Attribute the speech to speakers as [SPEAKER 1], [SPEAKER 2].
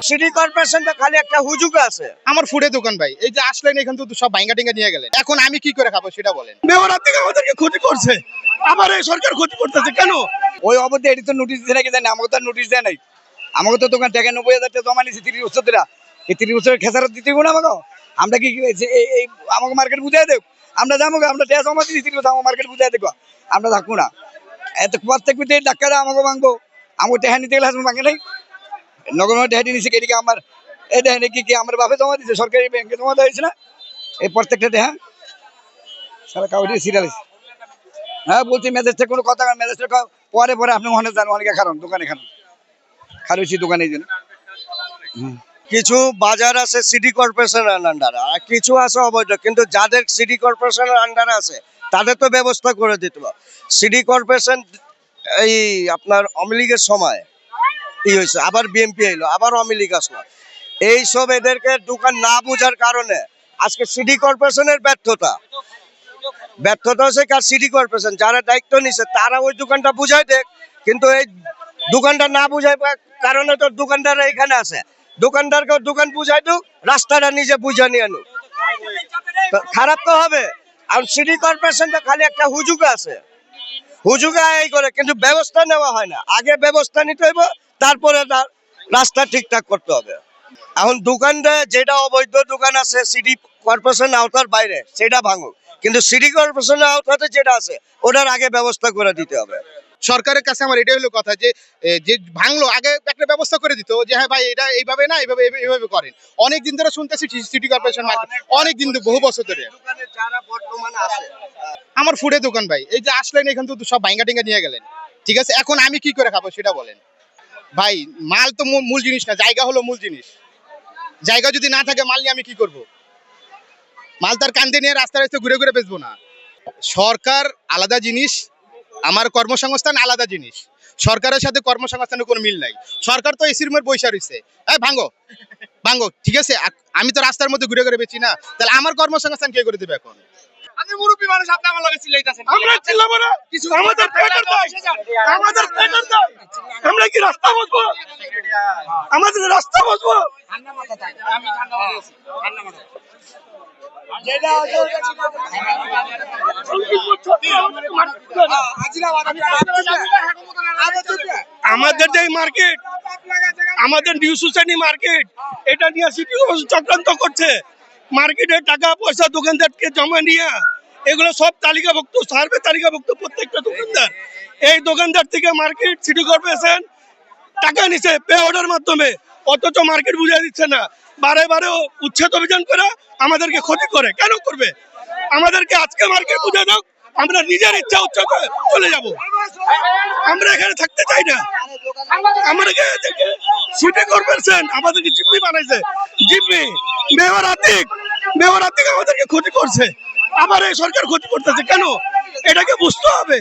[SPEAKER 1] City কর্পোরেশনটা খালি একটা হুজুগ আছে।
[SPEAKER 2] আমার ফুডের দোকান ভাই, এই যে আসলেন এখান থেকে সব ভাঙ্গা টিঙ্গা নিয়ে গেলেন, এখন আমি কি করে খাবো সেটা বলেন।
[SPEAKER 3] মেয়র থেকে আমাদেরকে ক্ষতি করছে, আবার এই সরকার ক্ষতি করতেছে কেন?
[SPEAKER 4] ওই অবধি এটি তো নোটিশ দিয়ে নাকি জানি, আমাকে তো নোটিশ দেয় নাই। আমাকে তো দোকান থেকে 90,000 টাকা জমা নিয়েছে 30 বছর ধরে। এই 30 বছরের খেসারত দিতে না আমাকে। আমরা কি এই আমাকে মার্কেট বুঝাই দেব? আমরা যাবো, আমরা টাকা জমা দিচ্ছি 30 বছর, আমার মার্কেট বুঝাই দেখো, আমরা থাকবো না। এত প্রত্যেক বিধে ডাক্তার আমাকে ভাঙবো, আমাকে টেহা নিতে গেলে আসবো ভাঙে নাই। নগর টেহা নিয়েছে এদিকে আমার, এই দেখেন কি আমার বাপে জমা দিচ্ছে, সরকারি ব্যাংকে জমা দেওয়া হয়েছে না এই প্রত্যেকটা টেহা সারা কাউরি সিরিয়াল। হ্যাঁ বলছি ম্যাজিস্ট্রেট কোনো কথা, ম্যাজিস্ট্রেট পরে পরে আপনি মনে যান অনেকে খারাপ দোকানে খান খারুছি দোকানে এই জন্য।
[SPEAKER 1] কিছু বাজার আছে সিটি কর্পোরেশনের আন্ডারে, আর কিছু আছে অবৈধ, কিন্তু যাদের সিটি কর্পোরেশনের আন্ডারে আছে তাদের তো ব্যবস্থা করে দিতে হবে। সিটি কর্পোরেশন এই আপনার আওয়ামী লীগের সময় কি হয়েছে, আবার বিএনপি এলো, আবার আওয়ামী লীগ আসলো, এইসব এদেরকে দোকান না বোঝার কারণে আজকে সিটি কর্পোরেশনের ব্যর্থতা হচ্ছে। কার সিটি কর্পোরেশন যারা দায়িত্ব নিছে তারা ওই দোকানটা বুঝাই দেখ, কিন্তু এই দোকানটা না বুঝাই কারণে তো দোকানদার এখানে আছে, দোকানদারকে দোকান বুঝাই দু, রাস্তাটা নিজে বুঝা নিয়ে আনুক, খারাপ তো হবে। আর সিটি কর্পোরেশনটা খালি একটা হুজুগ আছে, হুজুগে এই করে, কিন্তু ব্যবস্থা নেওয়া হয় না। আগে ব্যবস্থা নিতে হইব, তারপরে রাস্তা ঠিকঠাক করতে হবে। এখন দোকানটা যেটা অবৈধ দোকান আছে সিটি কর্পোরেশন আওতার বাইরে সেটা ভাঙুক, কিন্তু সিটি কর্পোরেশনের আওতাতে যেটা আছে ওটার আগে ব্যবস্থা করে দিতে হবে।
[SPEAKER 2] সরকারের কাছে আমার এটাই হলো কথা যে যে ভাঙলো আগে একটা ব্যবস্থা করে দিত, যে হ্যাঁ ভাই এটা এইভাবে না এইভাবে এইভাবে করেন। অনেক দিন ধরে শুনতেছি সিটি কর্পোরেশন মার্কেট, অনেক দিন বহু বছর ধরে আমার ফুডের দোকান ভাই, এই যে আসলেন এখান থেকে সব ভাঙ্গা টিঙ্গা নিয়ে গেলেন, ঠিক আছে, এখন আমি কি করে খাবো সেটা বলেন। ভাই মাল তো মূল জিনিস না, জায়গা হলো মূল জিনিস। জায়গা যদি না থাকে মাল নিয়ে আমি কি করব? মাল তার কান্দে নিয়ে রাস্তায় রাস্তায় ঘুরে ঘুরে বেচবো না। সরকার আলাদা জিনিস, আমার কর্মসংস্থান আলাদা জিনিস। সরকারের সাথে কর্মসংস্থানের কোনো মিল নাই। সরকার তো এসির মধ্যে বৈশা রয়েছে, ভাঙো ভাঙো, ঠিক আছে, আমি তো রাস্তার মধ্যে ঘুরে ঘুরে বেচি না, তাহলে আমার কর্মসংস্থান কে করে দেবে এখন?
[SPEAKER 3] আমি মুরব্বি মানুষ, আপনি আমার লগে চিল্লাইতাছেন, আমরা চিল্লাবো না, কিছু আমাদের পেটার দাও, আমাদের পেটার দাও, আমরা কি রাস্তা বসবো? আমাদের রাস্তা বসবো? ঠান্ডা মাথা থাকে, আমি ঠান্ডা মাথা আছি, ঠান্ডা মাথা যেটা আমাদের যে মার্কেট, আমাদের নিউ সোসাইটি মার্কেট, এটা নিয়ে সিটি চক্রান্ত করছে। মার্কেটের টাকা পয়সা দোকানদারকে জমা নিয়ে এগুলো সব তালিকাভুক্ত, সার্ভে তালিকাভুক্ত প্রত্যেকটা দোকানদার। এই দোকানদার থেকে মার্কেট সিটি কর্পোরেশন টাকা নিচ্ছে পে অর্ডার মাধ্যমে, অথচ মার্কেট বুঝিয়ে দিচ্ছে না। বারে বারে উচ্ছেদ অভিযান করে আমাদেরকে ক্ষতি করে। কেন করবে? আমাদেরকে আজকে মার্কেট বুঝে দাও, আমরা নিজের ইচ্ছা উচ্ছেদ চলে যাব, আমরা এখানে থাকতে চাই না। আমাদেরকে সিটি কর্পোরেশন আমাদেরকে জিম্মি বানাইছে, জিম্মি। মেয়র আতিক আমাদেরকে ক্ষতি করছে, আবার এই সরকার ক্ষতি করতেছে কেন? এটাকে বুঝতে হবে।